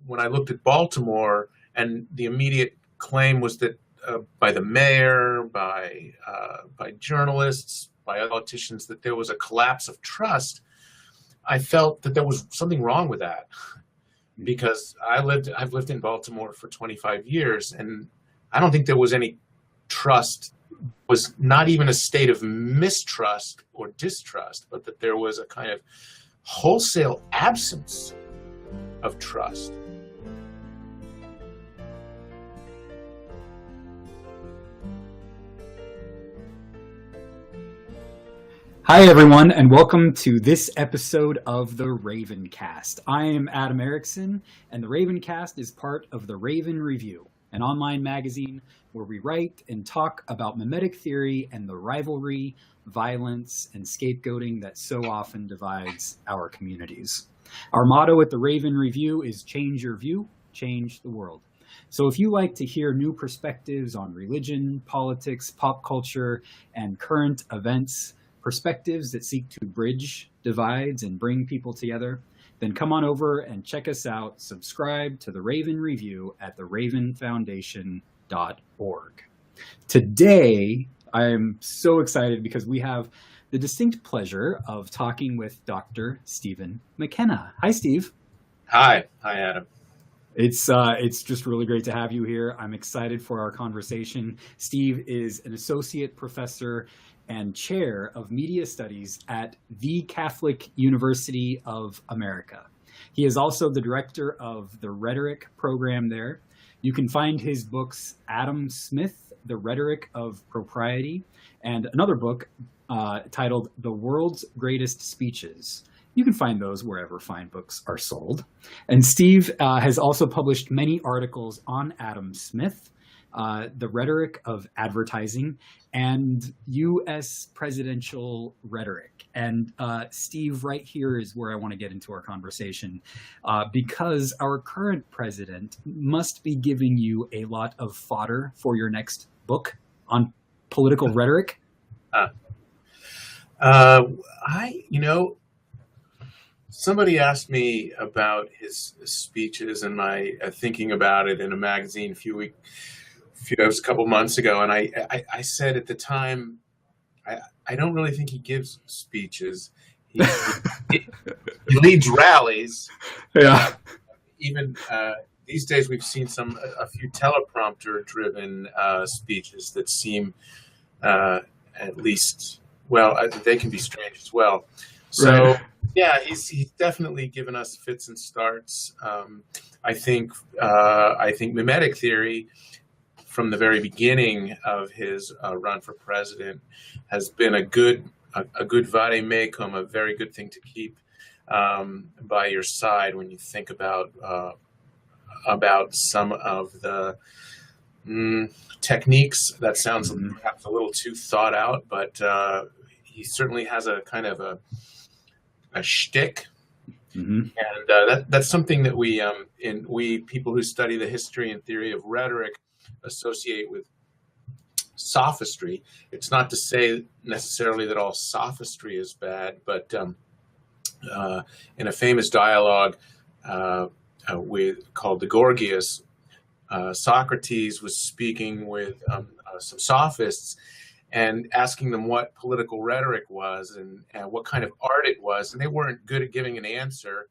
when I looked at Baltimore, and the immediate claim was that by the mayor, by journalists, by politicians, that there was a collapse of trust, I felt that there was something wrong with that, because I've lived in Baltimore for 25 years, and I don't think there was any trust. It was not even a state of mistrust or distrust, but that there was a kind of wholesale absence of trust. Hi, everyone, and welcome to this episode of the RavenCast. I am Adam Erickson, and the RavenCast is part of the Raven Review, an online magazine where we write and talk about mimetic theory and the rivalry, violence, and scapegoating that so often divides our communities. Our motto at the Raven Review is change your view, change the world. So if you like to hear new perspectives on religion, politics, pop culture, and current events, perspectives that seek to bridge divides and bring people together, then come on over and check us out. Subscribe to the Raven Review at theravenfoundation.org. Today, I'm so excited because we have the distinct pleasure of talking with Dr. Stephen McKenna. Hi, Steve. Hi, Adam. It's just really great to have you here. I'm excited for our conversation. Steve is an associate professor and chair of media studies at the Catholic University of America. He is also the director of the Rhetoric program there. You can find his books, Adam Smith, The Rhetoric of Propriety, and another book titled The World's Greatest Speeches. You can find those wherever fine books are sold. And Steve has also published many articles on Adam Smith, the rhetoric of advertising, and U.S. presidential rhetoric. And Steve, right here is where I want to get into our conversation, because our current president must be giving you a lot of fodder for your next book on political rhetoric. Somebody asked me about his speeches and my thinking about it in a magazine a couple months ago, and I said at the time, I don't really think he gives speeches. He leads rallies. Yeah. Even these days, we've seen a few teleprompter-driven speeches that seem, at least, well, they can be strange as well. So. Right. Yeah, he's definitely given us fits and starts. I think Mimetic Theory, from the very beginning of his run for president, has been a good vade-mecum, a very good thing to keep by your side when you think about some of the techniques. That sounds perhaps a little too thought out, but he certainly has a kind of a shtick, and that's something that we people who study the history and theory of rhetoric associate with sophistry. It's not to say necessarily that all sophistry is bad, but in a famous dialogue called the Gorgias, Socrates was speaking with some sophists and asking them what political rhetoric was and what kind of art it was. And they weren't good at giving an answer.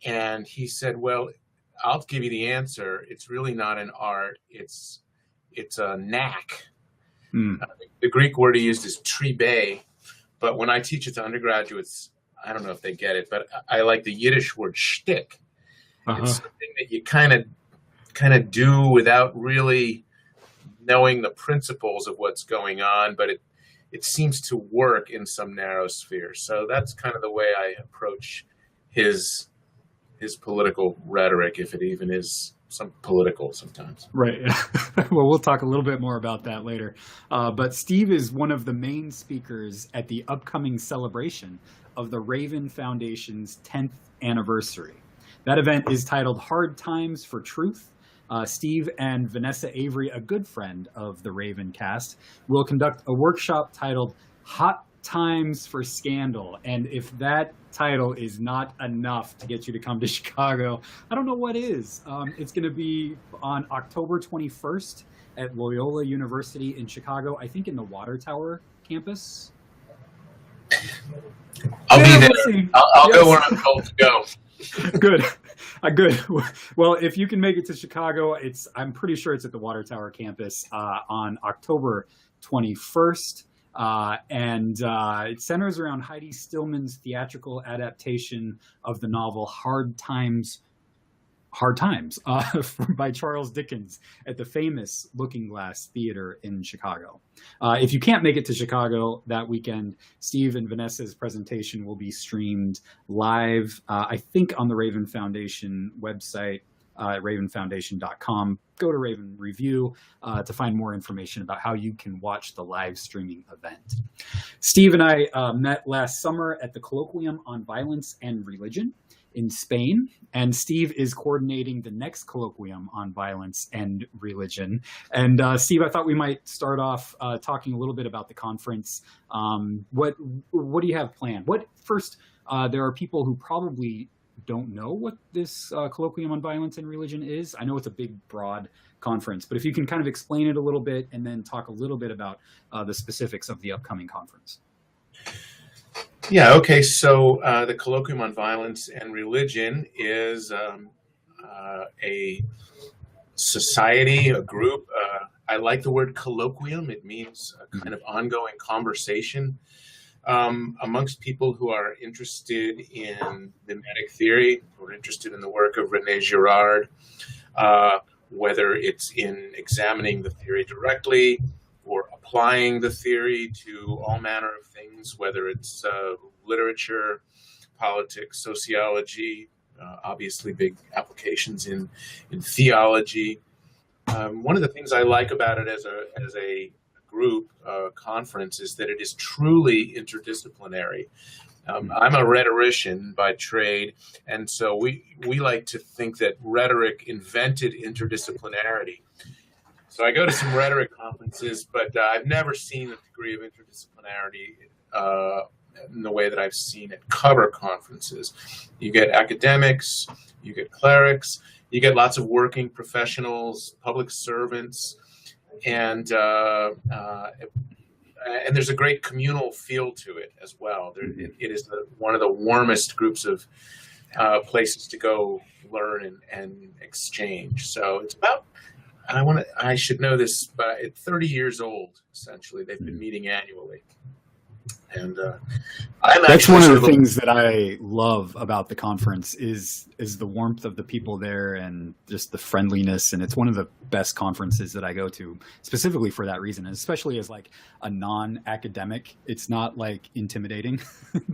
And he said, well, I'll give you the answer. It's really not an art. It's a knack. The Greek word he used is tribe. But when I teach it to undergraduates, I don't know if they get it, but I like the Yiddish word shtick. It's something that you kind of do without really knowing the principles of what's going on, but it seems to work in some narrow sphere. So that's kind of the way I approach his political rhetoric, if it even is some political sometimes. Right. Well, we'll talk a little bit more about that later. But Steve is one of the main speakers at the upcoming celebration of the Raven Foundation's 10th anniversary. That event is titled Hard Times for Truth. Steve and Vanessa Avery, a good friend of the RavenCast, will conduct a workshop titled Hot Times for Scandal. And if that title is not enough to get you to come to Chicago, I don't know what is. It's going to be on October 21st at Loyola University in Chicago, I think in the Water Tower campus. I'll be there. I'll yes. Go where I'm told to go. Good. Good. Well, if you can make it to Chicago, I'm pretty sure it's at the Water Tower campus on October 21st. And it centers around Heidi Stillman's theatrical adaptation of the novel Hard Times by Charles Dickens at the famous Looking Glass Theater in Chicago. If you can't make it to Chicago that weekend, Steve and Vanessa's presentation will be streamed live, I think on the Raven Foundation website, ravenfoundation.com. Go to Raven Review to find more information about how you can watch the live streaming event. Steve and I met last summer at the Colloquium on Violence and Religion in Spain, and Steve is coordinating the next Colloquium on Violence and Religion. And Steve, I thought we might start off talking a little bit about the conference. What do you have planned? There are people who probably don't know what this Colloquium on Violence and Religion is. I know it's a big, broad conference, but if you can kind of explain it a little bit and then talk a little bit about the specifics of the upcoming conference. Yeah, okay. So the Colloquium on Violence and Religion is a society, a group. I like the word colloquium. It means a kind of ongoing conversation amongst people who are interested in Mimetic Theory, who are interested in the work of René Girard, whether it's in examining the theory directly or applying the theory to all manner of things, whether it's literature, politics, sociology, obviously big applications in theology. One of the things I like about it as a group conference is that it is truly interdisciplinary. I'm a rhetorician by trade, and so we like to think that rhetoric invented interdisciplinarity. So I go to some rhetoric conferences, but I've never seen a degree of interdisciplinarity in the way that I've seen at cover conferences. You get academics, you get clerics, you get lots of working professionals, public servants, and there's a great communal feel to it as well. It is one of the warmest groups of places to go learn and exchange. So it's about, I should know this, but it's 30 years old, essentially. They've been meeting annually. And that's one of the things that I love about the conference is the warmth of the people there and just the friendliness. And it's one of the best conferences that I go to specifically for that reason, and especially as like a non-academic. It's not like intimidating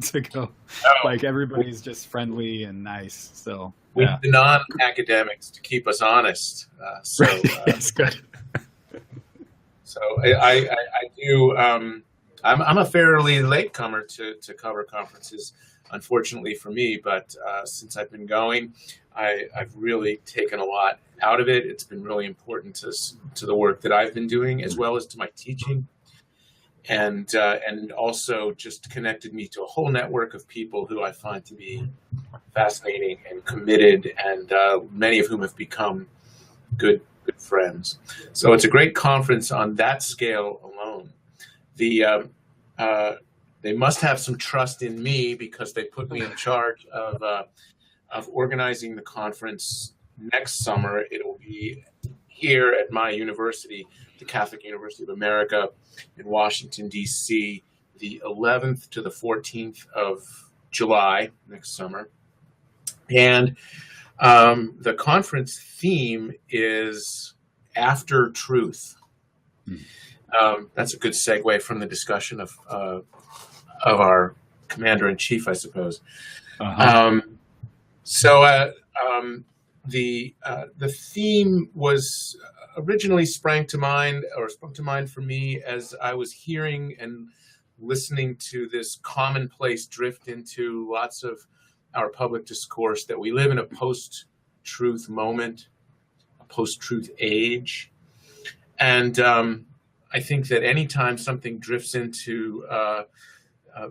to go. Like everybody's just friendly and nice. So we need the non-academics to keep us honest. That's good. So I do. I'm a fairly latecomer to cover conferences, unfortunately for me, but since I've been going, I've really taken a lot out of it. It's been really important to the work that I've been doing, as well as to my teaching, and also just connected me to a whole network of people who I find to be fascinating and committed, and many of whom have become good friends. So it's a great conference on that scale alone. They must have some trust in me because they put me in charge of organizing the conference next summer. It will be here at my university, the Catholic University of America in Washington, D.C., the 11th to the 14th of July next summer. And the conference theme is After Truth. That's a good segue from the discussion of our commander-in-chief, I suppose. The theme was originally sprung to mind for me as I was hearing and listening to this commonplace drift into lots of our public discourse that we live in a post-truth moment, a post-truth age, and I think that anytime something drifts into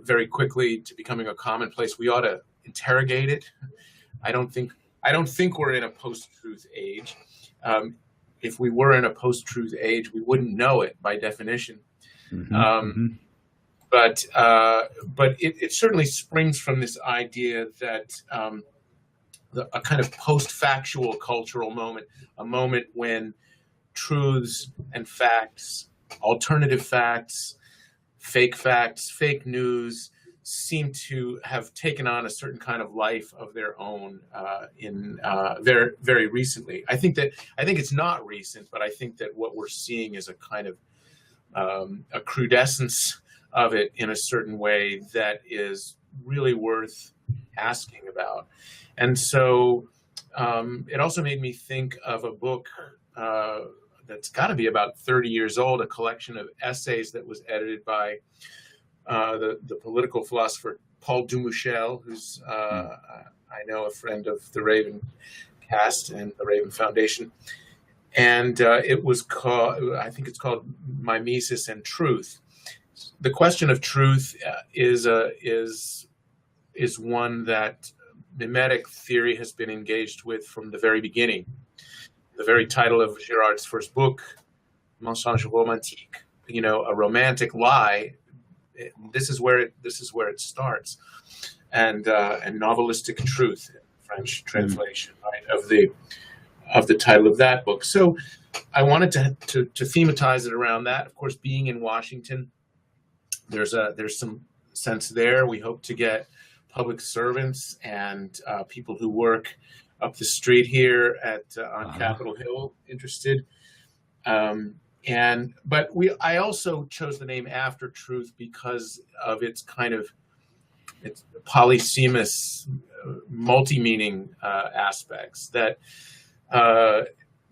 very quickly to becoming a commonplace. We ought to interrogate it. I don't think we're in a post-truth age. If we were in a post-truth age, we wouldn't know it by definition. But it certainly springs from this idea that a kind of post-factual cultural moment, a moment when truths and facts, alternative facts, fake news, seem to have taken on a certain kind of life of their own in very, very recently. I think it's not recent, but I think that what we're seeing is a kind of a crudescence of it in a certain way that is really worth asking about. And so it also made me think of a book that's got to be about 30 years old, a collection of essays that was edited by the political philosopher Paul Dumichel, who's I know a friend of the RavenCast and the Raven Foundation. And it was called, I think it's called Mimesis and Truth. The question of truth is one that Mimetic Theory has been engaged with from the very beginning. The very title of Girard's first book, Mensonge Romantique, a romantic lie. This is where it starts, and novelistic truth, French translation, right, of the title of that book. So I wanted to thematize it around that. Of course, being in Washington, there's some sense there. We hope to get public servants and people who work up the street here on Capitol Hill interested. But I also chose the name After Truth because of its kind of its polysemous, multi-meaning aspects, that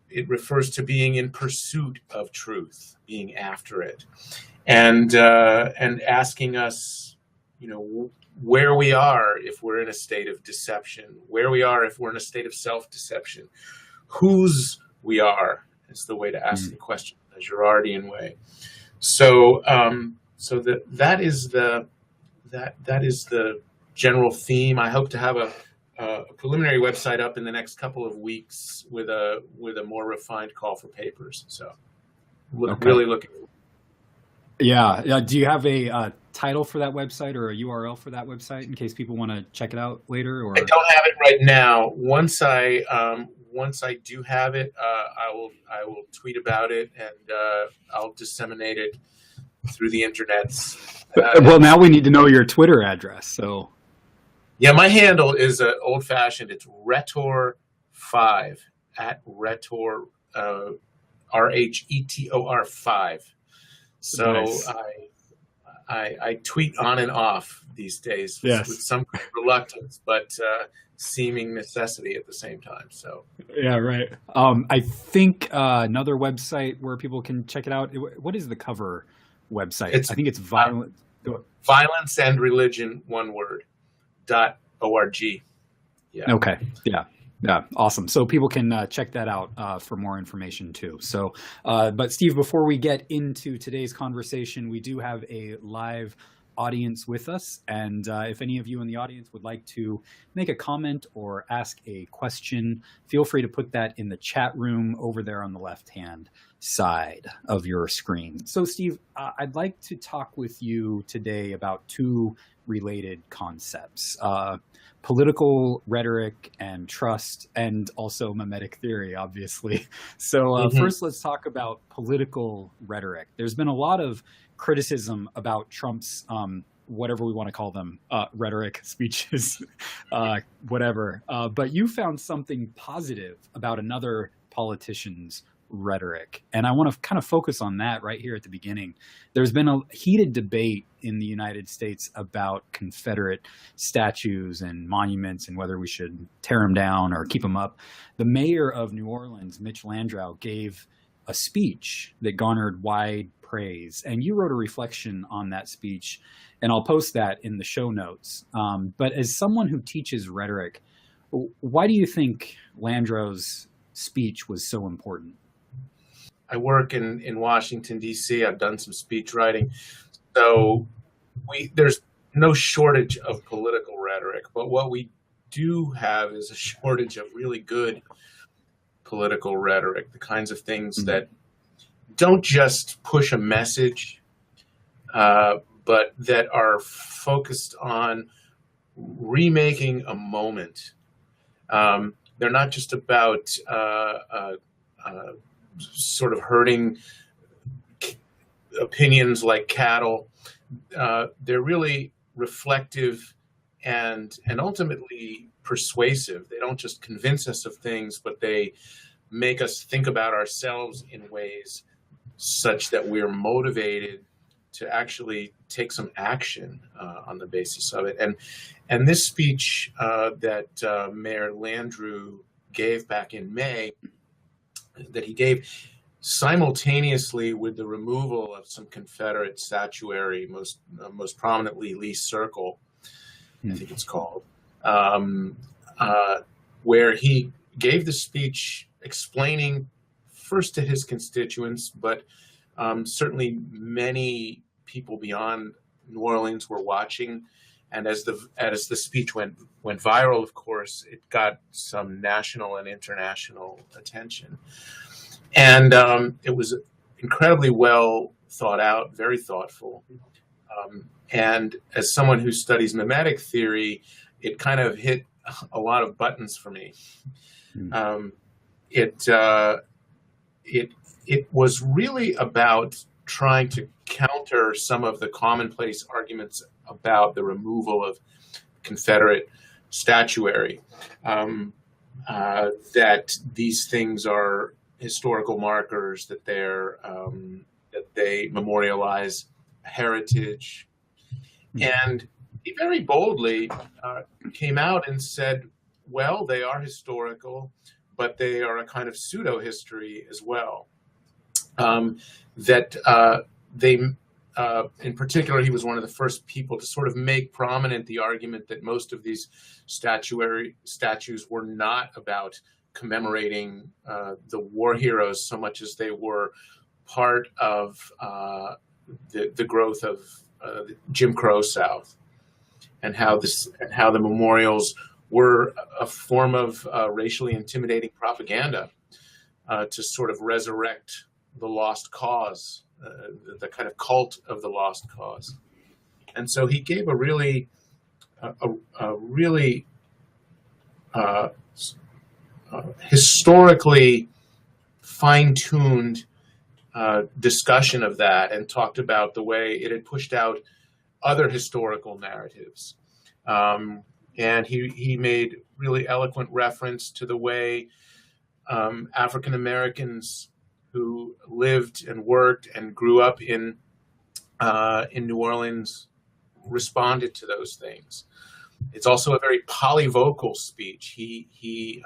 it refers to being in pursuit of truth, being after it, and asking us, where we are if we're in a state of deception, where we are if we're in a state of self-deception, whose we are is the way to ask the question, a Girardian way. So that is the general theme. I hope to have a preliminary website up in the next couple of weeks with a more refined call for papers. So really looking. Yeah. Do you have a title for that website or a URL for that website in case people want to check it out later? Or I don't have it right now. Once I do have it, I will tweet about it, and I'll disseminate it through the internets. Well, now we need to know your Twitter address. So, yeah, my handle is old-fashioned. It's Rhetor5 @Rhetor, RHETOR5. So nice. I tweet on and off these days with some reluctance, but seeming necessity at the same time. So yeah, right. I think another website where people can check it out. What is the cover website? I think it's Violence and Religion, one word, .org. Yeah. Okay. Yeah. Yeah, awesome. So people can check that out for more information too. So, but Steve, before we get into today's conversation, we do have a live audience with us. And if any of you in the audience would like to make a comment or ask a question, feel free to put that in the chat room over there on the left-hand side of your screen. So Steve, I'd like to talk with you today about two related concepts. Political rhetoric and trust, and also mimetic theory, obviously. So first, let's talk about political rhetoric. There's been a lot of criticism about Trump's, whatever we want to call them, rhetoric, speeches, whatever. But you found something positive about another politician's rhetoric. And I want to kind of focus on that right here at the beginning. There's been a heated debate in the United States about Confederate statues and monuments and whether we should tear them down or keep them up. The mayor of New Orleans, Mitch Landrieu, gave a speech that garnered wide praise. And you wrote a reflection on that speech, and I'll post that in the show notes. But as someone who teaches rhetoric, why do you think Landrieu's speech was so important? I work in Washington, D.C. I've done some speech writing. So there's no shortage of political rhetoric, but what we do have is a shortage of really good political rhetoric, the kinds of things that don't just push a message, but that are focused on remaking a moment. They're not just about sort of herding opinions like cattle. They're really reflective and ultimately persuasive. They don't just convince us of things, but they make us think about ourselves in ways such that we're motivated to actually take some action on the basis of it. And this speech that Mayor Landrieu gave back in May, that he gave simultaneously with the removal of some Confederate statuary, most prominently Lee Circle, I think it's called, where he gave the speech explaining first to his constituents, but certainly many people beyond New Orleans were watching. And as the speech went viral, of course, it got some national and international attention. And it was incredibly well thought out, very thoughtful. And as someone who studies mimetic theory, it kind of hit a lot of buttons for me. It was really about trying to counter some of the commonplace arguments about the removal of Confederate statuary, that these things are historical markers, that they memorialize heritage. And he very boldly came out and said, well, they are historical, but they are a kind of pseudo-history as well. In particular, he was one of the first people to sort of make prominent the argument that most of these statues were not about commemorating the war heroes so much as they were part of the growth of the Jim Crow South, and how the memorials were a form of racially intimidating propaganda to sort of resurrect the lost cause, the kind of cult of the lost cause. And so he gave a really historically fine-tuned discussion of that, and talked about the way it had pushed out other historical narratives. And he made really eloquent reference to the way African Americans who lived and worked and grew up in New Orleans responded to those things. It's also a very polyvocal speech. He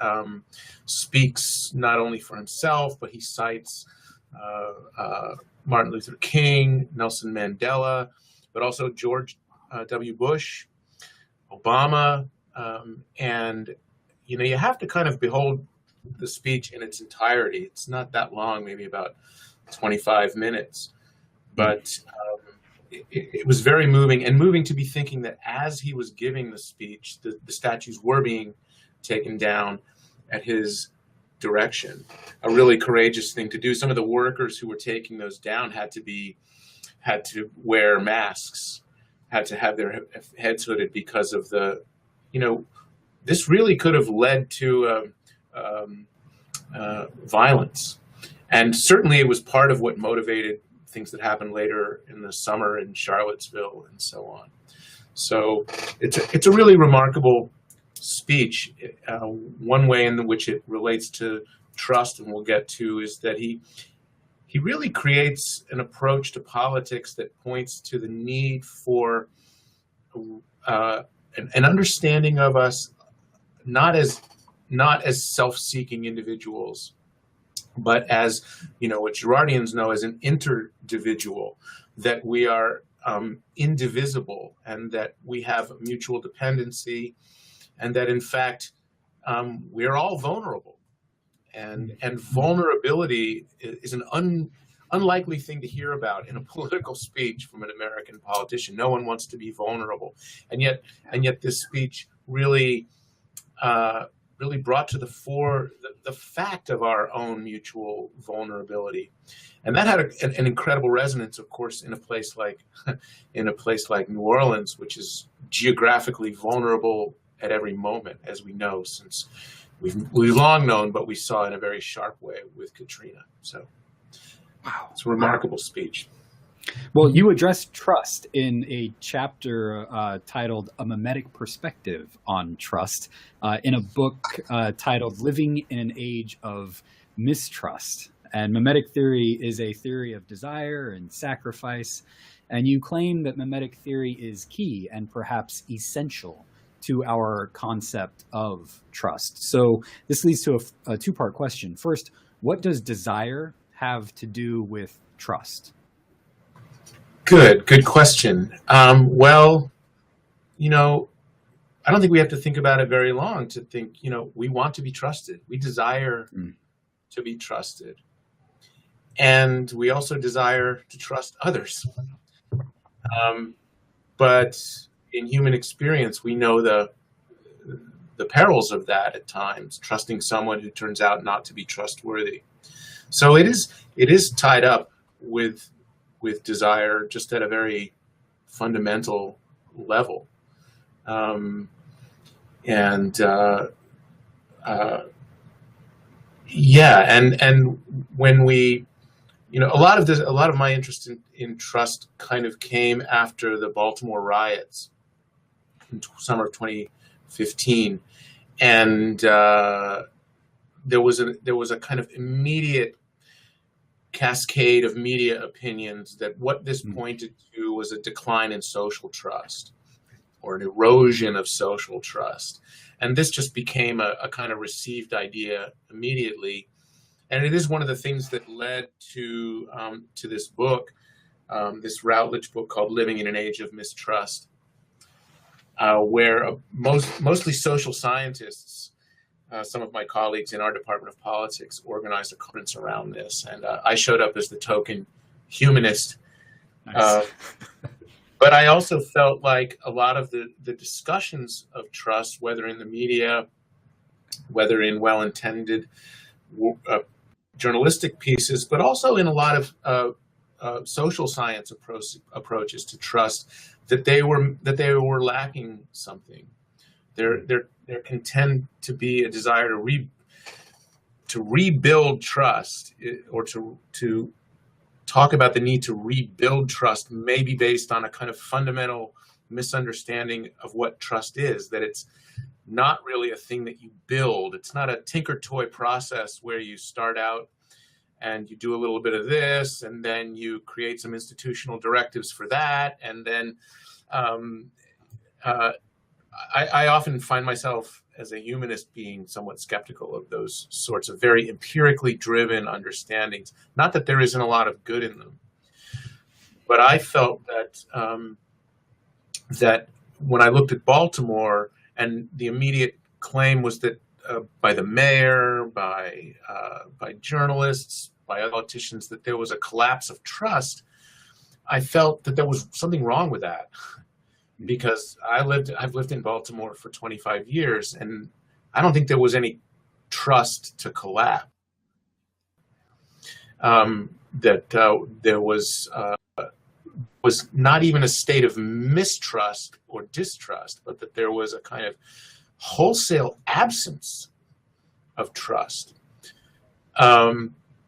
speaks not only for himself, but he cites Martin Luther King, Nelson Mandela, but also George W. Bush, Obama, and you have to kind of behold the speech in its entirety. It's not that long, maybe about 25 minutes, but it was very moving, and moving to be thinking that as he was giving the speech, the statues were being taken down at his direction. A really courageous thing to do. Some of the workers who were taking those down had to wear masks, had to have their heads hooded because of this really could have led to violence. And certainly it was part of what motivated things that happened later in the summer in Charlottesville and so on. So it's a really remarkable speech. One way in which it relates to trust, and we'll get to, is that he really creates an approach to politics that points to the need for an understanding of us not as self-seeking individuals, but as what Girardians know as an interdividual, that we are indivisible, and that we have mutual dependency, and that in fact we are all vulnerable, and vulnerability is an unlikely thing to hear about in a political speech from an American politician. No one wants to be vulnerable, and yet this speech really really brought to the fore the fact of our own mutual vulnerability, and that had an incredible resonance, of course, in a place like New Orleans, which is geographically vulnerable at every moment, as we know, since we've long known, but we saw in a very sharp way with Katrina. So, wow, it's a remarkable speech. Well, you address trust in a chapter titled A Mimetic Perspective on Trust in a book titled Living in an Age of Mistrust. And mimetic theory is a theory of desire and sacrifice. And you claim that mimetic theory is key and perhaps essential to our concept of trust. So this leads to a two-part question. First, what does desire have to do with trust? Good question. Well, I don't think we have to think about it very long to think, we want to be trusted. We desire to be trusted. And we also desire to trust others. But in human experience, we know the perils of that at times, trusting someone who turns out not to be trustworthy. So it is tied up with desire, just at a very fundamental level. And when we, a lot of my interest in trust kind of came after the Baltimore riots in summer of 2015, and there was a kind of immediate cascade of media opinions that what this pointed to was a decline in social trust or an erosion of social trust. And this just became a kind of received idea immediately. And it is one of the things that led to this book, this Routledge book called Living in an Age of Mistrust, where mostly social scientists, some of my colleagues in our Department of Politics, organized a conference around this. And I showed up as the token humanist. Nice. But I also felt like a lot of the discussions of trust, whether in the media, whether in well-intended journalistic pieces, but also in a lot of social science approaches to trust, that they were lacking something. There can tend to be a desire to rebuild trust, or to talk about the need to rebuild trust, maybe based on a kind of fundamental misunderstanding of what trust is, that it's not really a thing that you build. It's not a tinker toy process where you start out and you do a little bit of this, and then you create some institutional directives for that. And then I often find myself as a humanist being somewhat skeptical of those sorts of very empirically driven understandings. Not that there isn't a lot of good in them, but I felt that that when I looked at Baltimore, and the immediate claim was that by the mayor, by journalists, by other politicians, that there was a collapse of trust, I felt that there was something wrong with that. Because I've lived in Baltimore for 25 years, and I don't think there was any trust to collapse. There was not even a state of mistrust or distrust, but that there was a kind of wholesale absence of trust,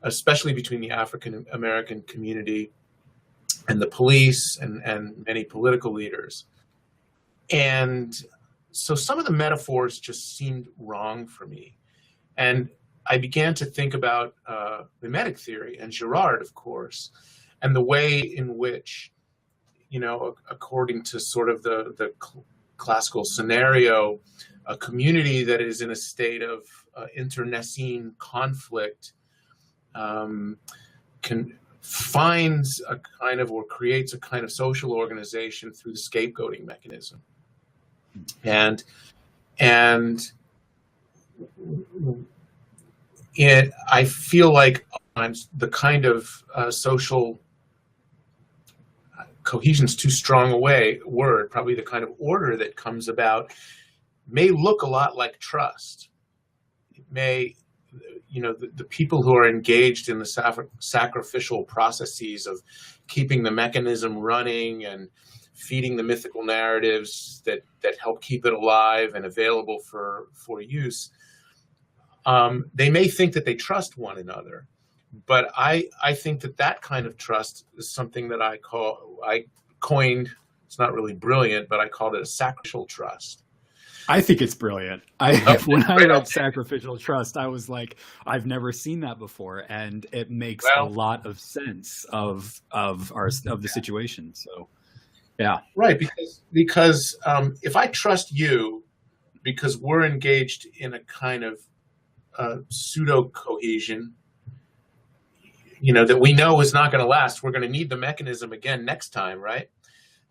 especially between the African American community and the police and many political leaders. And so some of the metaphors just seemed wrong for me. And I began to think about mimetic theory and Girard, of course, and the way in which, according to sort of the classical scenario, a community that is in a state of internecine conflict finds a kind of, or creates a kind of social organization through the scapegoating mechanism. And I feel like sometimes the kind of social cohesion's too strong a word, probably the kind of order that comes about may look a lot like trust. It may, the people who are engaged in the sacrificial processes of keeping the mechanism running and feeding the mythical narratives that help keep it alive and available for use, they may think that they trust one another. But I think that kind of trust is something that I coined, it's not really brilliant, but I called it a sacrificial trust. I think it's brilliant. When I read sacrificial trust, I was like, I've never seen that before, and it makes a lot of sense of the situation. So, yeah, right. Because if I trust you, because we're engaged in a kind of pseudo cohesion, that we know is not going to last. We're going to need the mechanism again next time, right?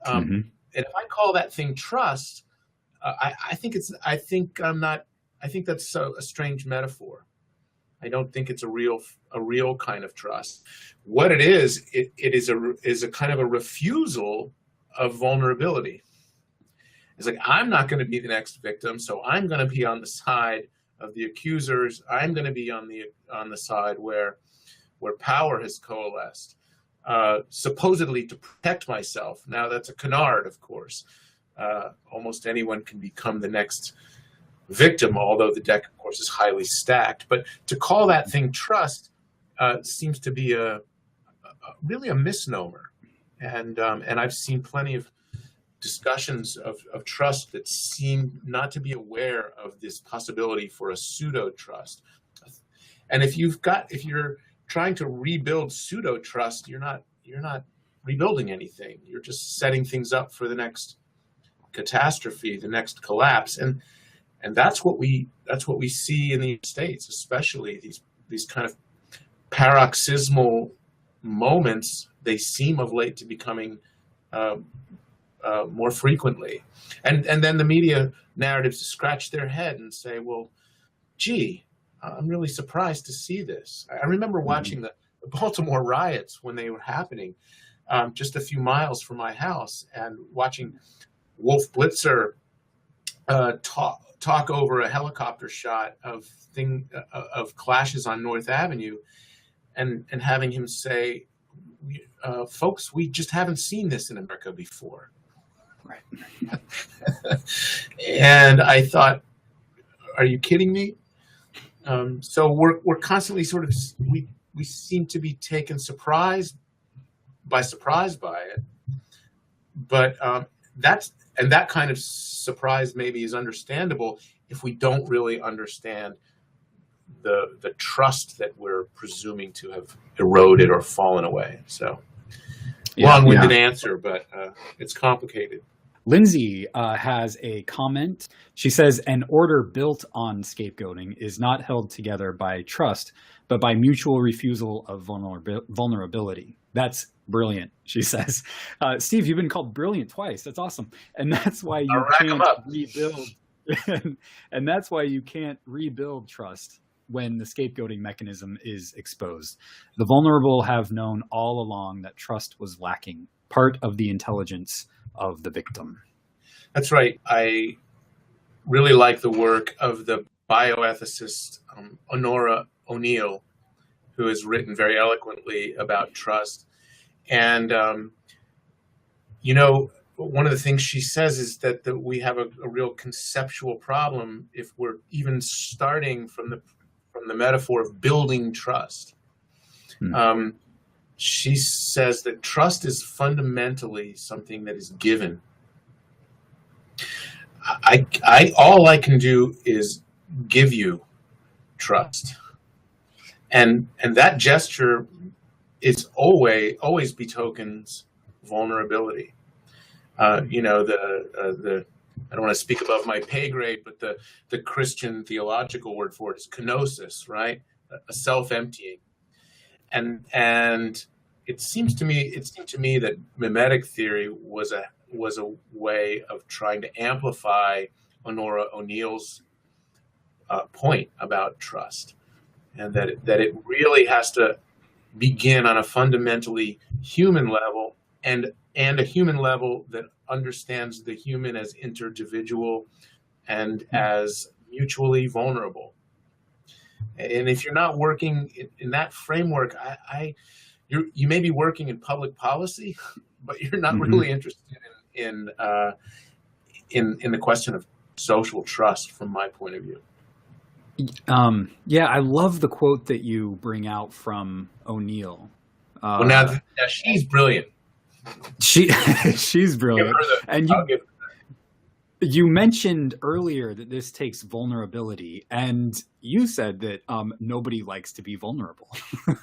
And if I call that thing trust, I think that's a strange metaphor. I don't think it's a real kind of trust. What it is a kind of a refusal of vulnerability. It's like, I'm not going to be the next victim, so I'm going to be on the side of the accusers. I'm going to be on the side where power has coalesced, supposedly to protect myself. Now, that's a canard, of course. Almost anyone can become the next victim, although the deck, of course, is highly stacked. But to call that thing trust seems to be really a misnomer. And I've seen plenty of discussions of trust that seem not to be aware of this possibility for a pseudo trust. And if you're trying to rebuild pseudo trust, you're not rebuilding anything. You're just setting things up for the next catastrophe, the next collapse, and that's what we see in the United States, especially these kind of paroxysmal moments. They seem of late to becoming more frequently, and then the media narratives scratch their head and say, well, gee, I'm really surprised to see this. I remember watching the Baltimore riots when they were happening, just a few miles from my house, and watching Wolf Blitzer talk over a helicopter shot of clashes on North Avenue, and having him say, folks, we just haven't seen this in America before. Right. And I thought, are you kidding me? So we're constantly sort of, we seem to be taken by surprise by it. But that kind of surprise maybe is understandable if we don't really understand the trust that we're presuming to have eroded or fallen away. So long-winded answer, but it's complicated. Lindsay has a comment. She says, an order built on scapegoating is not held together by trust, but by mutual refusal of vulnerability. That's brilliant, she says. Steve, you've been called brilliant twice. That's awesome. And that's why you can't rebuild. And that's why you can't rebuild trust when the scapegoating mechanism is exposed. The vulnerable have known all along that trust was lacking, part of the intelligence of the victim. That's right. I really like the work of the bioethicist Honora O'Neill, who has written very eloquently about trust. And, one of the things she says is that we have a real conceptual problem if we're even starting from the metaphor of building trust. She says that trust is fundamentally something that is given. All I can do is give you trust, and that gesture is always betokens vulnerability. I don't want to speak above my pay grade, but the Christian theological word for it is kenosis, right? A self-emptying. And it seemed to me that mimetic theory was a way of trying to amplify Honora O'Neill's point about trust, and that it really has to begin on a fundamentally human level, and a human level that understands the human as interindividual and as mutually vulnerable. And if you're not working in that framework, you may be working in public policy, but you're not really interested in the question of social trust, from my point of view. Yeah, I love the quote that you bring out from O'Neill. Well, now she's brilliant. She's brilliant. And you mentioned earlier that this takes vulnerability, and you said that nobody likes to be vulnerable,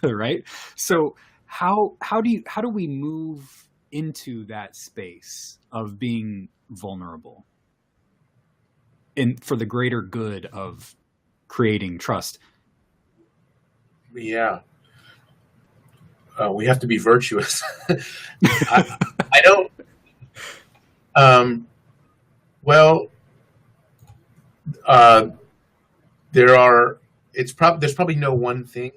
right? So how do we move into that space of being vulnerable for the greater good of creating trust? Yeah. We have to be virtuous. I don't. Well, there's probably no one thing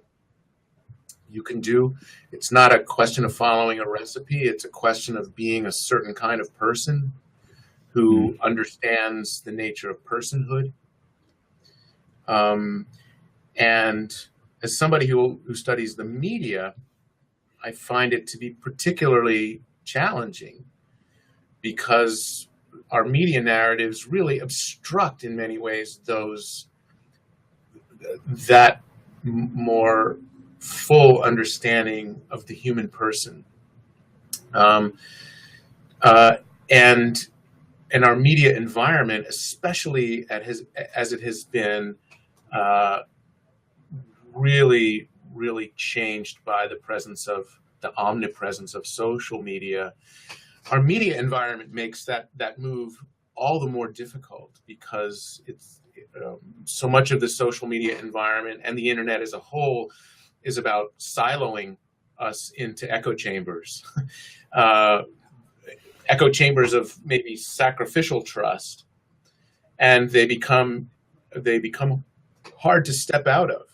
you can do. It's not a question of following a recipe. It's a question of being a certain kind of person who understands the nature of personhood. And as somebody who studies the media, I find it to be particularly challenging because our media narratives really obstruct in many ways that more full understanding of the human person. And our media environment, especially as it has been really changed by the omnipresence of social media. Our media environment makes that move all the more difficult because it's so much of the social media environment and the internet as a whole is about siloing us into echo chambers, echo chambers of maybe sacrificial trust, and they become hard to step out of.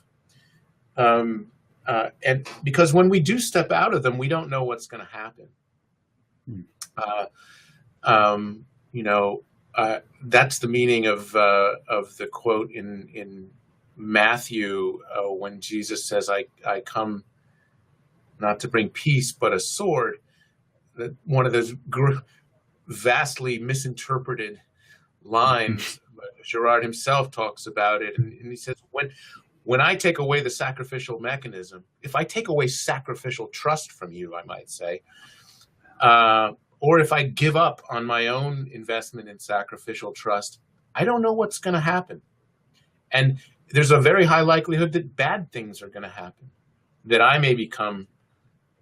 And because when we do step out of them, we don't know what's going to happen. That's the meaning of the quote in Matthew when Jesus says, "I come not to bring peace, but a sword." That one of those vastly misinterpreted lines. Girard himself talks about it, and he says, when I take away the sacrificial mechanism, if I take away sacrificial trust from you, I might say, or if I give up on my own investment in sacrificial trust, I don't know what's going to happen. And there's a very high likelihood that bad things are going to happen, that I may become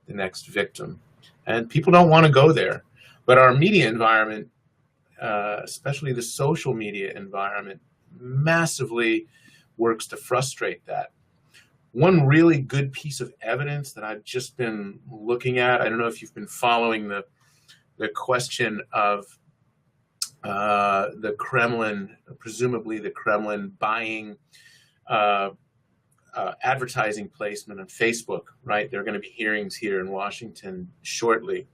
the next victim. And people don't want to go there. But our media environment, especially the social media environment, massively works to frustrate that. One really good piece of evidence that I've just been looking at, I don't know if you've been following the question of the Kremlin, presumably the Kremlin buying advertising placement on Facebook, right? There are going to be hearings here in Washington shortly.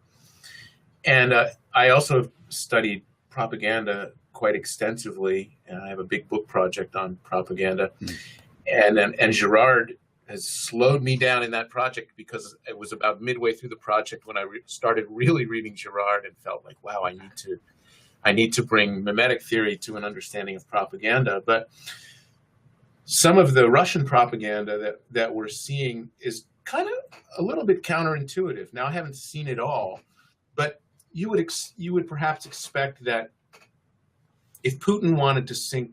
And I also have studied propaganda quite extensively, and I have a big book project on propaganda. And Girard has slowed me down in that project because it was about midway through the project when I started really reading Girard and felt like, wow, I need to bring mimetic theory to an understanding of propaganda. But some of the Russian propaganda that we're seeing is kind of a little bit counterintuitive. Now, I haven't seen it all, but you would perhaps expect that if Putin wanted to sink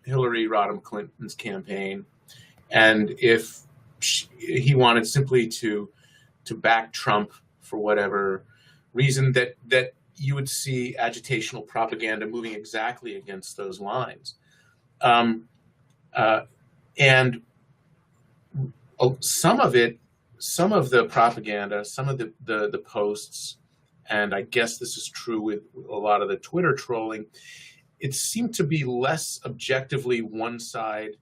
Hillary Rodham Clinton's campaign, and if he wanted simply to back Trump for whatever reason, that you would see agitational propaganda moving exactly against those lines. And some of the propaganda, some of the posts, and I guess this is true with a lot of the Twitter trolling, it seemed to be less objectively one side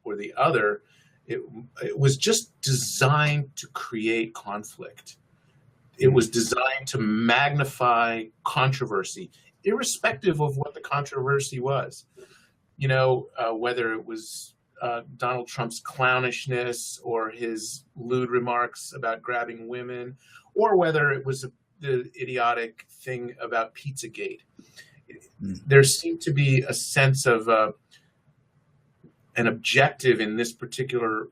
or the other, It, it was just designed to create conflict. It was designed to magnify controversy, irrespective of what the controversy was. Whether it was Donald Trump's clownishness or his lewd remarks about grabbing women, or whether it was the idiotic thing about Pizzagate. There seemed to be a sense of an objective in this particular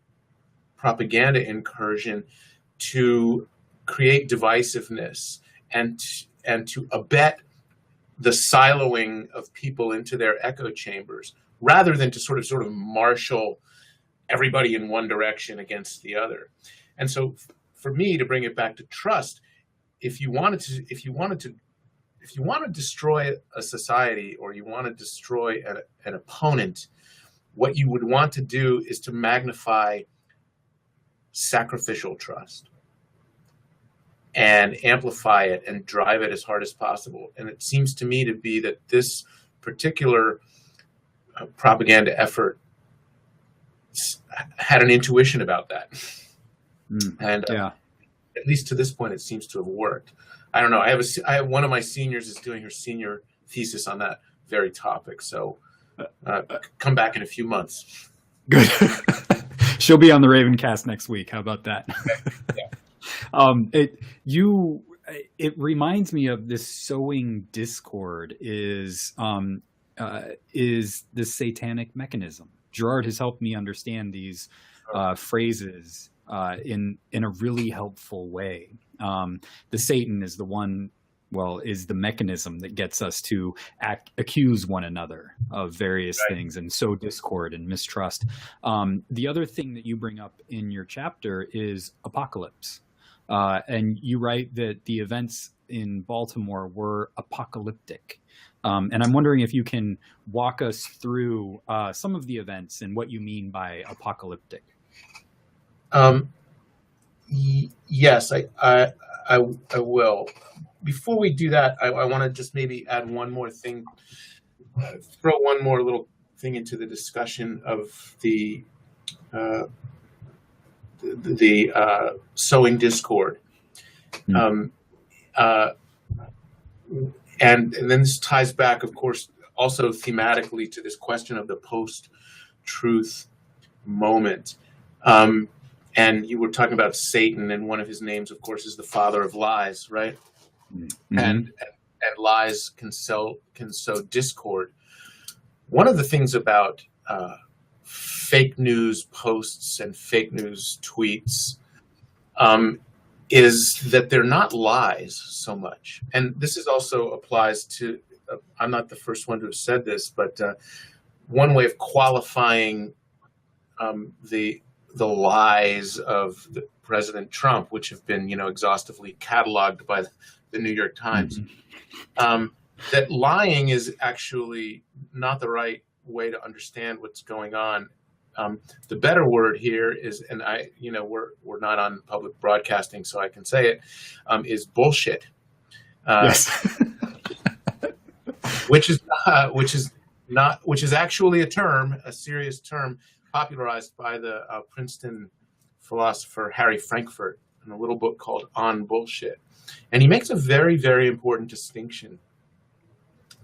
propaganda incursion to create divisiveness and to abet the siloing of people into their echo chambers, rather than to sort of marshal everybody in one direction against the other. And so, for me, to bring it back to trust, if you want to destroy a society, or you want to destroy an opponent, what you would want to do is to magnify sacrificial trust and amplify it and drive it as hard as possible. And it seems to me to be that this particular propaganda effort had an intuition about that. And at least to this point, it seems to have worked. I don't know. I have one of my seniors is doing her senior thesis on that very topic. So come back in a few months. Good. She'll be on the RavenCast next week. How about that? Yeah. It reminds me of this sowing discord is the satanic mechanism. Gerard has helped me understand these phrases in a really helpful way. The Satan is is the mechanism that gets us to accuse one another of various things and sow discord and mistrust. The other thing that you bring up in your chapter is apocalypse. And you write that the events in Baltimore were apocalyptic. And I'm wondering if you can walk us through some of the events and what you mean by apocalyptic. Yes, I will. Before we do that, I want to just maybe add one more thing, throw one more little thing into the discussion of the sowing discord. And then this ties back, of course, also thematically to this question of the post-truth moment. And you were talking about Satan, and one of his names, of course, is the father of lies, right? Mm-hmm. And lies can sow discord. One of the things about fake news posts and fake news tweets is that they're not lies so much. And this is also applies to, I'm not the first one to have said this, but one way of qualifying the lies of President Trump, which have been, exhaustively cataloged by the New York Times, that lying is actually not the right way to understand what's going on. The better word here is, and we're not on public broadcasting, so I can say it, is bullshit. Yes. which is actually a serious term popularized by the Princeton philosopher Harry Frankfurt in a little book called On Bullshit. And he makes a very, very important distinction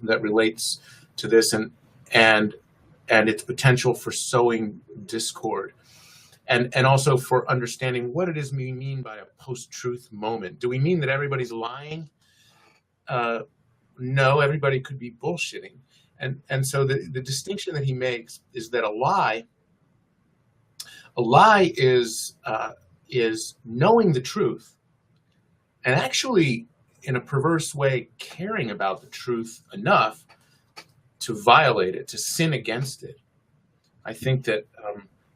that relates to this and its potential for sowing discord, and also for understanding what it is we mean by a post-truth moment. Do we mean that everybody's lying? No, everybody could be bullshitting. And so the distinction that he makes is that a lie is knowing the truth and actually, in a perverse way, caring about the truth enough to violate it, to sin against it. I think that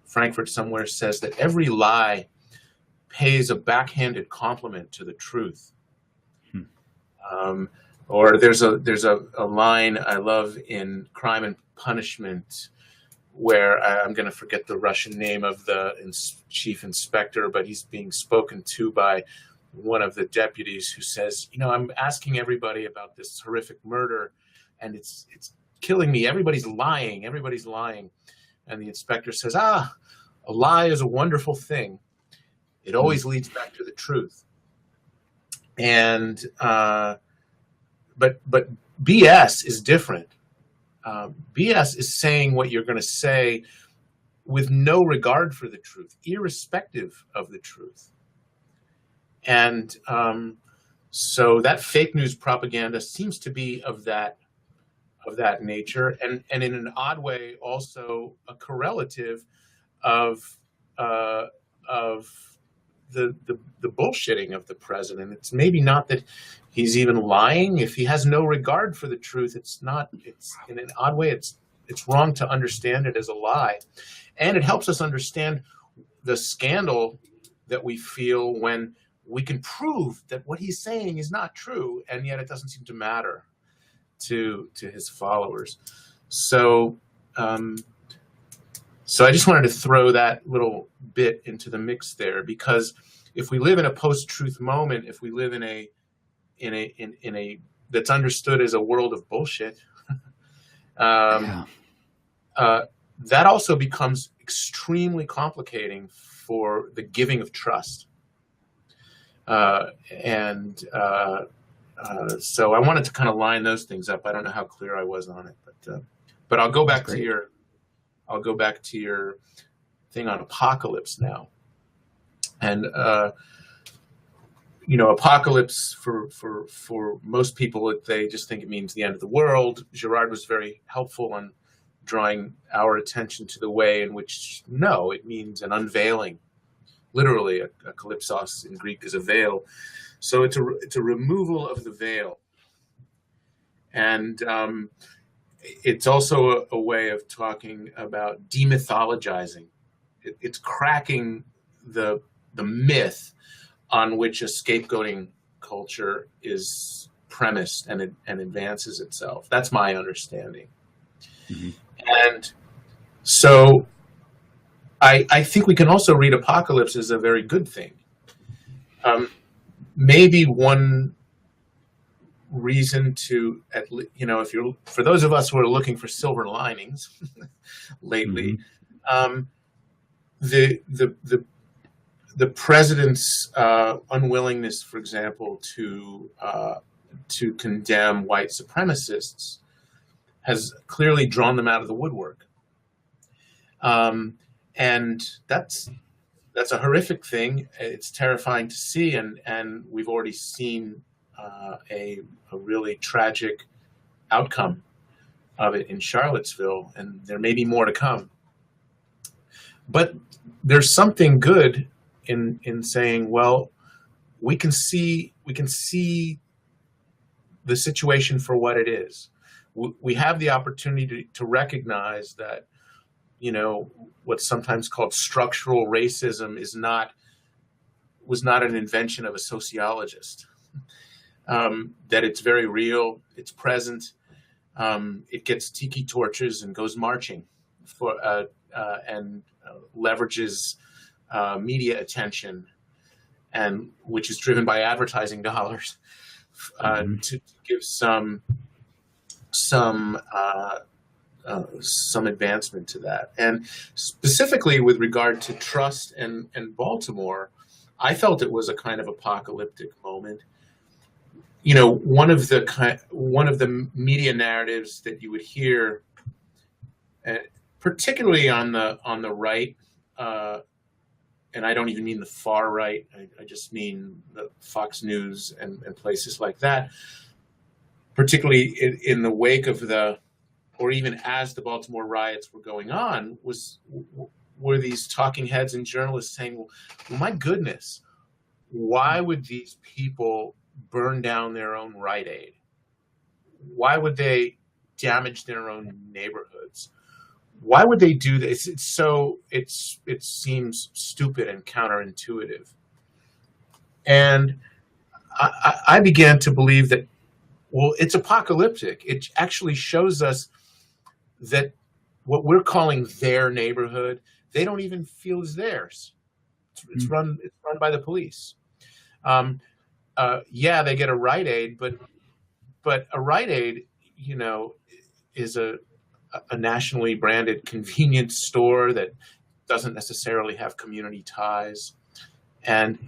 Frankfurt somewhere says that every lie pays a backhanded compliment to the truth. Or there's a line I love in Crime and Punishment where I'm going to forget the Russian name of the chief inspector, but he's being spoken to by one of the deputies who says, I'm asking everybody about this horrific murder, and it's killing me. Everybody's lying. And the inspector says, A lie is a wonderful thing. It always leads back to the truth. And but BS is different. BS is saying what you're going to say with no regard for the truth, irrespective of the truth. And so that fake news propaganda seems to be of that nature, and in an odd way also a correlative of the bullshitting of the president. It's maybe not that he's even lying. If he has no regard for the truth, it's in an odd way, it's wrong to understand it as a lie. And it helps us understand the scandal that we feel when we can prove that what he's saying is not true, and yet it doesn't seem to matter to his followers. So so I just wanted to throw that little bit into the mix there, because if we live in a post-truth moment, if we live in a that's understood as a world of bullshit, that also becomes extremely complicating for the giving of trust. So I wanted to kind of line those things up. I don't know how clear I was on it, but I'll go back to your thing on apocalypse now. And apocalypse for most people, they just think it means the end of the world. Girard was very helpful on drawing our attention to the way in which, no, it means an unveiling. Literally, a kalypsos in Greek is a veil. So it's a removal of the veil. And it's also a way of talking about demythologizing. It's cracking the myth on which a scapegoating culture is premised and advances itself. That's my understanding. Mm-hmm. And so I think we can also read apocalypse as a very good thing. Maybe one reason to, for those of us who are looking for silver linings lately, mm-hmm. The president's unwillingness, for example, to condemn white supremacists has clearly drawn them out of the woodwork, and that's a horrific thing. It's terrifying to see, and we've already seen a really tragic outcome of it in Charlottesville, and there may be more to come. But there's something good in saying, well, we can see the situation for what it is. We have the opportunity to recognize that, what's sometimes called structural racism was not an invention of a sociologist. That it's very real, it's present, it gets tiki torches and goes marching and leverages media attention, and which is driven by advertising dollars, to give some advancement to that. And specifically with regard to trust and Baltimore, I felt it was a kind of apocalyptic moment. One of the media narratives that you would hear, particularly on the right, and I don't even mean the far right, I just mean the Fox News and places like that, particularly in the wake of or even as the Baltimore riots were going on, were these talking heads and journalists saying, well, my goodness, why would these people burn down their own Rite Aid? Why would they damage their own neighborhoods? Why would they do this? It seems stupid and counterintuitive. And I began to believe that, well, it's apocalyptic. It actually shows us that what we're calling their neighborhood, they don't even feel is theirs. It's run by the police. Yeah, they get a Rite Aid, but a Rite Aid, is a nationally branded convenience store that doesn't necessarily have community ties. And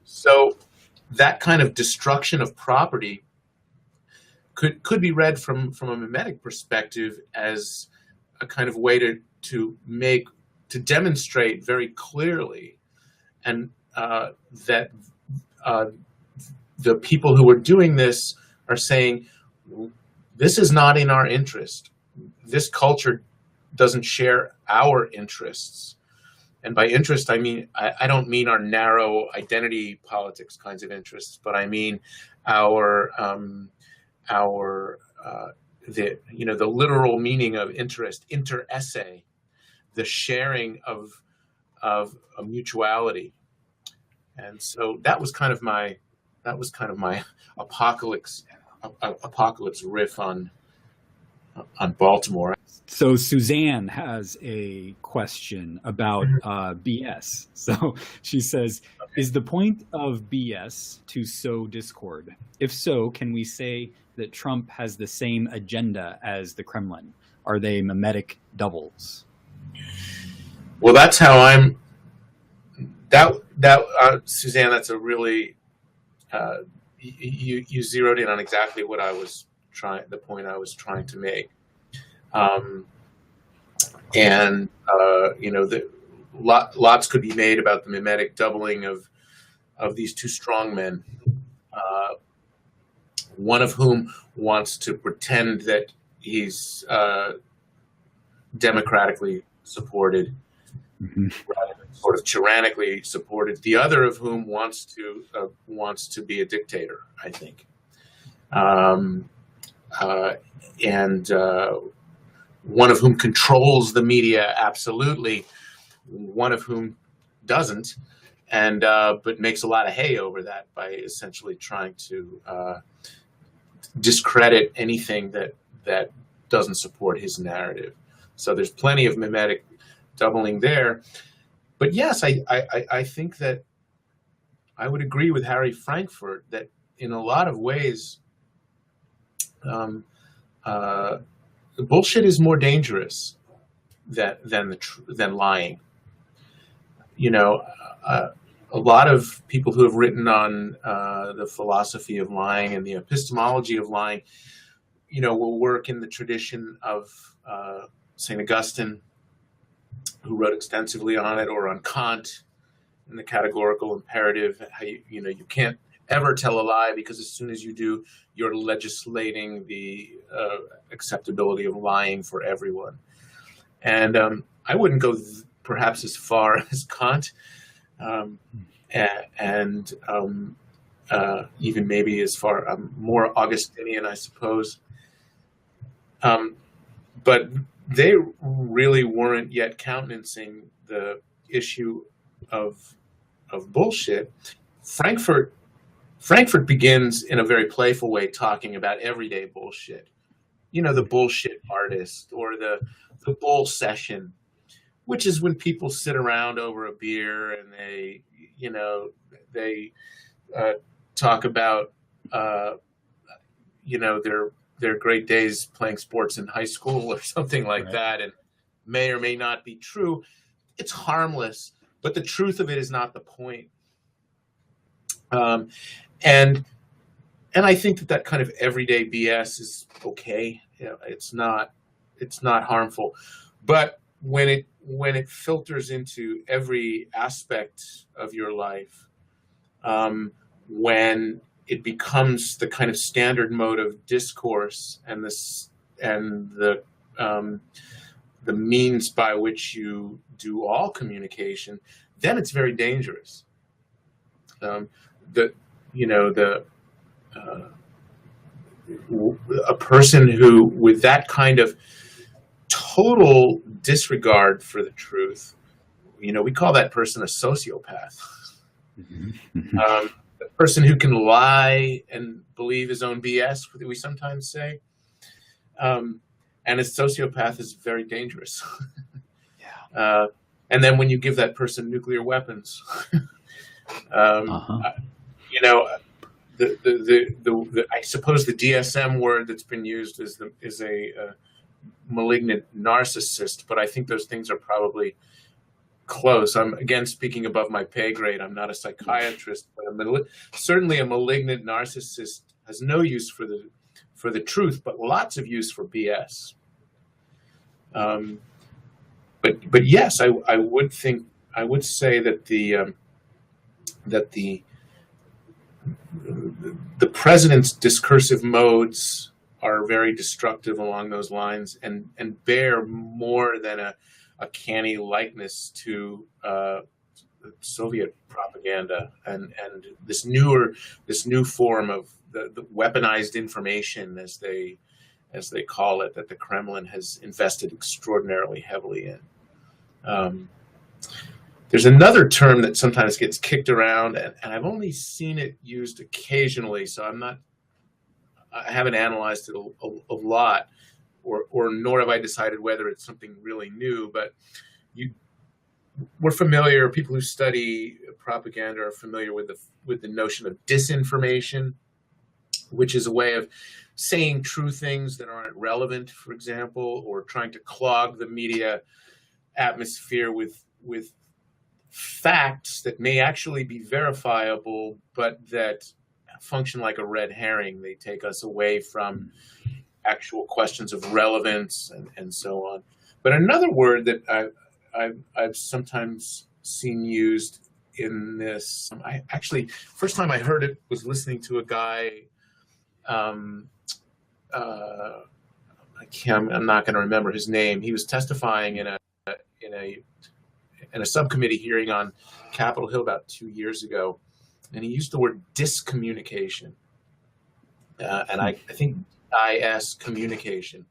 so that kind of destruction of property could be read from a mimetic perspective as a kind of way to demonstrate very clearly, and that the people who are doing this are saying, this is not in our interest. This culture doesn't share our interests. And by interest, I mean, I don't mean our narrow identity politics kinds of interests, but I mean the literal meaning of interest, interesse, the sharing of a mutuality. And so that was kind of my apocalypse riff on Baltimore. So Suzanne has a question about BS. So she says, is the point of BS to sow discord? If so, can we say that Trump has the same agenda as the Kremlin? Are they mimetic doubles? Well, that's how Suzanne, that's a really, you zeroed in on exactly what the point I was trying to make. Lots could be made about the mimetic doubling of these two strong men, one of whom wants to pretend that he's democratically supported, rather than sort of tyrannically supported. The other of whom wants to be a dictator, I think, and one of whom controls the media absolutely, one of whom doesn't, and but makes a lot of hay over that by essentially trying to discredit anything that doesn't support his narrative. So there's plenty of mimetic doubling there. But yes, I think that I would agree with Harry Frankfurt that in a lot of ways, bullshit is more dangerous than lying. A lot of people who have written on the philosophy of lying and the epistemology of lying, will work in the tradition of St. Augustine, who wrote extensively on it, or on Kant in the categorical imperative. How you can't ever tell a lie, because as soon as you do, you're legislating the acceptability of lying for everyone. And I wouldn't go perhaps as far as Kant, and even maybe as far more Augustinian, I suppose. But they really weren't yet countenancing the issue of bullshit. Frankfurt begins in a very playful way talking about everyday bullshit. The bullshit artist, or the bull session, which is when people sit around over a beer and they talk about their great days playing sports in high school or something like Right. that, and may or may not be true. It's harmless, but the truth of it is not the point. And I think that kind of everyday BS is okay. It's not harmful, but when it filters into every aspect of your life, when it becomes the kind of standard mode of discourse and the means by which you do all communication, then it's very dangerous. A person who, with that kind of total disregard for the truth, we call that person a sociopath. Mm-hmm. A person who can lie and believe his own BS, we sometimes say. And a sociopath is very dangerous. Yeah. And then when you give that person nuclear weapons, Uh-huh. I suppose the DSM word that's been used is a malignant narcissist, but I think those things are probably close. I'm again speaking above my pay grade. I'm not a psychiatrist, but certainly a malignant narcissist has no use for the truth, but lots of use for BS. But yes, I would say that the president's discursive modes are very destructive along those lines, and bear more than a canny likeness to Soviet propaganda and this new form of the weaponized information, as they call it, that the Kremlin has invested extraordinarily heavily in. There's another term that sometimes gets kicked around, and I've only seen it used occasionally, so I haven't analyzed it a lot, or nor have I decided whether it's something really new. But we're familiar. People who study propaganda are familiar with the notion of disinformation, which is a way of saying true things that aren't relevant, for example, or trying to clog the media atmosphere with facts that may actually be verifiable, but that function like a red herring. They take us away from actual questions of relevance and so on. But another word that I've sometimes seen used in this, first time I heard it was listening to a guy. I'm not going to remember his name. He was testifying in a subcommittee hearing on Capitol Hill about 2 years ago, and he used the word discommunication, and I think IS communication.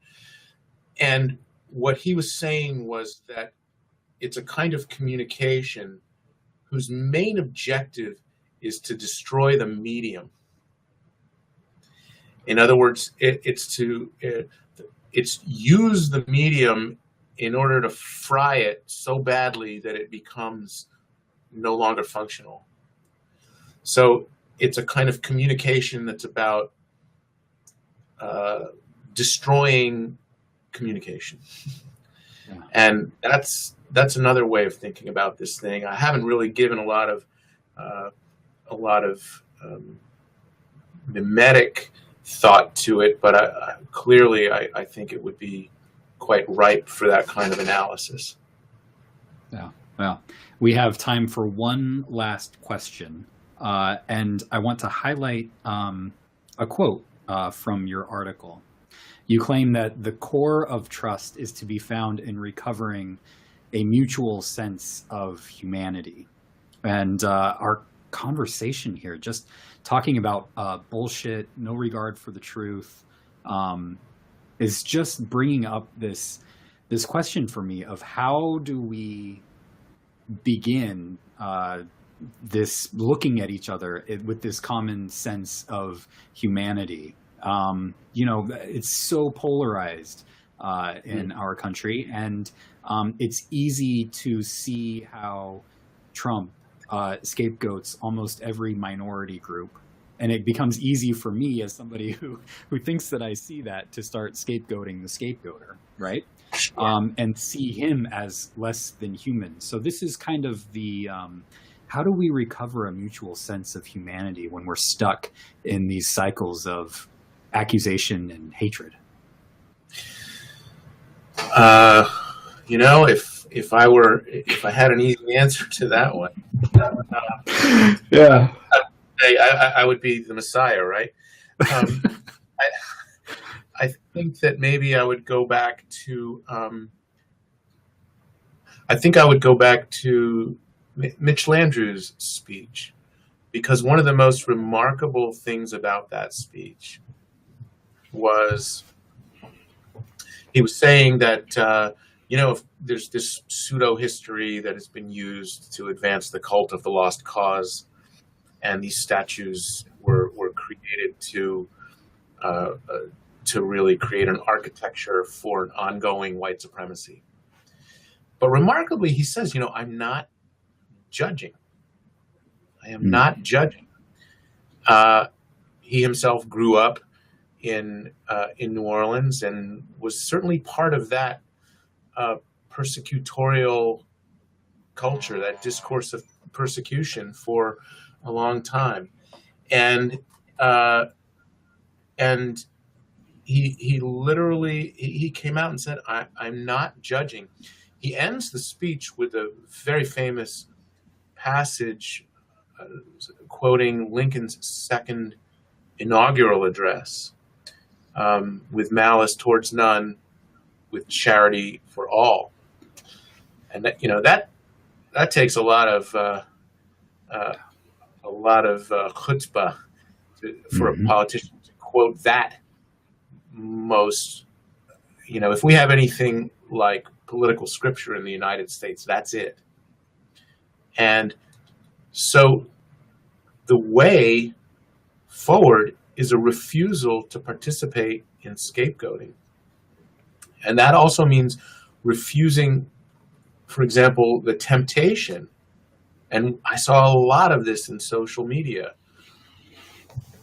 And what he was saying was that it's a kind of communication whose main objective is to destroy the medium. In other words, it's use the medium in order to fry it so badly that it becomes no longer functional. So it's a kind of communication that's about destroying communication. Yeah. And that's another way of thinking about this thing. I haven't really given a lot of mimetic thought to it, but clearly I think it would be quite ripe for that kind of analysis. Yeah. Well, we have time for one last question, and I want to highlight a quote from your article. You claim that the core of trust is to be found in recovering a mutual sense of humanity. And our conversation here, just talking about bullshit, no regard for the truth, is just bringing up this question for me of how do we begin this looking at each other with this common sense of humanity. It's so polarized in our country, and it's easy to see how Trump scapegoats almost every minority group. And it becomes easy for me as somebody who thinks that I see that to start scapegoating the scapegoater, right? And see him as less than human. So this is kind of the, how do we recover a mutual sense of humanity when we're stuck in these cycles of accusation and hatred? If I had an easy answer to that one, yeah, I would be the Messiah, right? I think that maybe I would go back to. I think I would go back to Mitch Landrieu's speech, because one of the most remarkable things about that speech was he was saying that if there's this pseudo history that has been used to advance the cult of the lost cause, and these statues were created to really create an architecture for an ongoing white supremacy. But remarkably, he says, I'm not judging. I am not judging. He himself grew up in New Orleans and was certainly part of that persecutorial culture, that discourse of persecution for a long time. And he literally he came out and said, I'm not judging. He ends the speech with a very famous passage quoting Lincoln's second inaugural address, with malice towards none, with charity for all. And that, that takes a lot of chutzpah for a politician to quote that. Most, if we have anything like political scripture in the United States, that's it. And so the way forward is a refusal to participate in scapegoating. And that also means refusing, for example, the temptation, and I saw a lot of this in social media,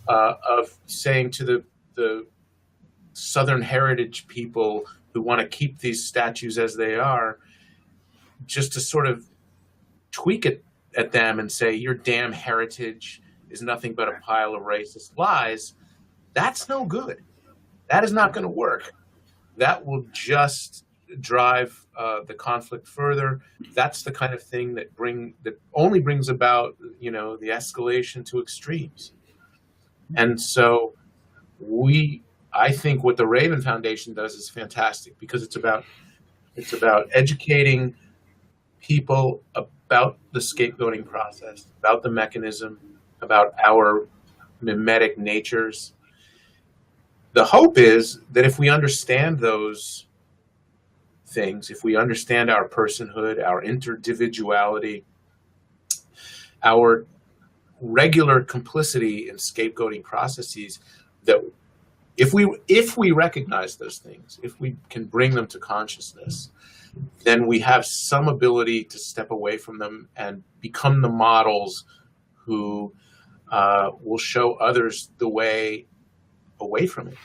of saying to the Southern heritage people who want to keep these statues as they are, just to sort of tweak it at them and say, your damn heritage is nothing but a pile of racist lies. That's no good. That is not going to work. That will just drive the conflict further. That's the kind of thing that only brings about, the escalation to extremes. And so I think what the Raven Foundation does is fantastic, because it's about educating people about the scapegoating process, about the mechanism, about our mimetic natures. The hope is that if we understand those things, if we understand our personhood, our interdivisuality, our regular complicity in scapegoating processes, that if we recognize those things, if we can bring them to consciousness, then we have some ability to step away from them and become the models who will show others the way away from it.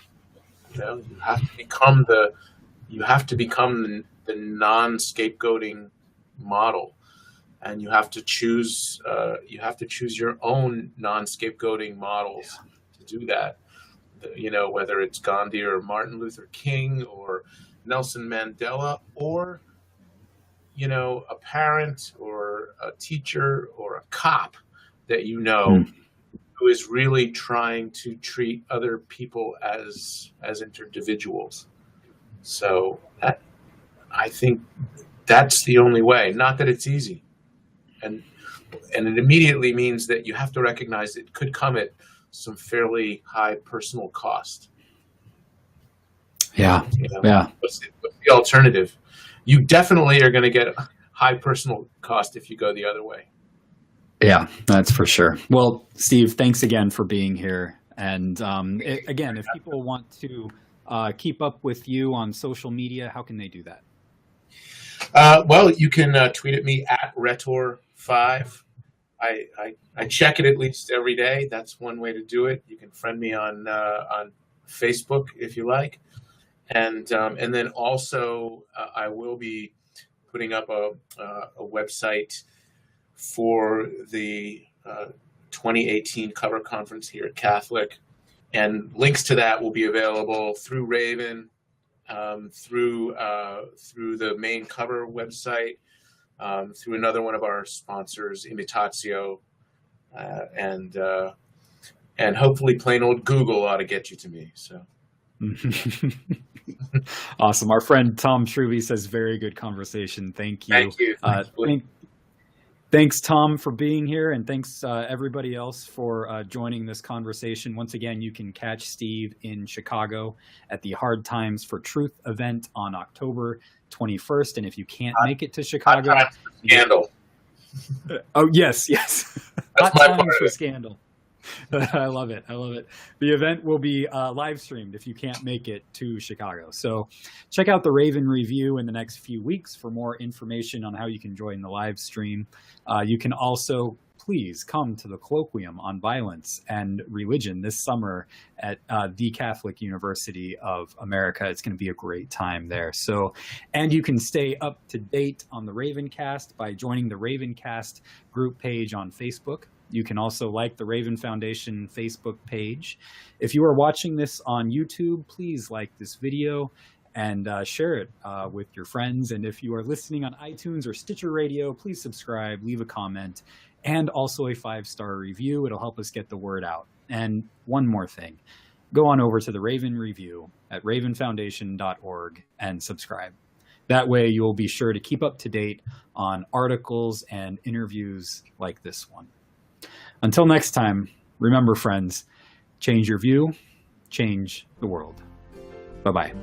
You have to become the non-scapegoating model, and you have to choose your own non-scapegoating models to do that. Whether it's Gandhi or Martin Luther King or Nelson Mandela, or a parent or a teacher or a cop that who is really trying to treat other people as individuals. So I think that's the only way. Not that it's easy, and it immediately means that you have to recognize it could come at some fairly high personal cost. Yeah. What's the alternative? You definitely are going to get a high personal cost if you go the other way. Yeah, that's for sure. Well, Steve, thanks again for being here. And again, if people want to keep up with you on social media, how can they do that? Well, you can tweet at me at Rhetor5. I check it at least every day. That's one way to do it. You can friend me on Facebook if you like, and then also I will be putting up a website for the 2018 cover conference here at Catholic, and links to that will be available through Raven, through the main cover website, through another one of our sponsors, Imitatio, and hopefully plain old Google ought to get you to me. So. Awesome. Our friend Tom Truby says, very good conversation. Thank you. Thank you. Thanks, Tom, for being here, and thanks everybody else for joining this conversation. Once again, you can catch Steve in Chicago at the Hard Times for Truth event on October 21st. And if you can't make it to Chicago, Scandal. Oh, yes. That's my part for Scandal. I love it. The event will be live streamed if you can't make it to Chicago. So check out the Raven Review in the next few weeks for more information on how you can join the live stream. You can also please come to the colloquium on violence and religion this summer at the Catholic University of America. It's going to be a great time there. So, and you can stay up to date on the RavenCast by joining the RavenCast group page on Facebook. You can also like the Raven Foundation Facebook page. If you are watching this on YouTube, please like this video and share it with your friends. And if you are listening on iTunes or Stitcher Radio, please subscribe, leave a comment, and also a 5-star review. It'll help us get the word out. And one more thing, go on over to the Raven Review at ravenfoundation.org and subscribe. That way you'll be sure to keep up to date on articles and interviews like this one. Until next time, remember, friends, change your view, change the world. Bye-bye.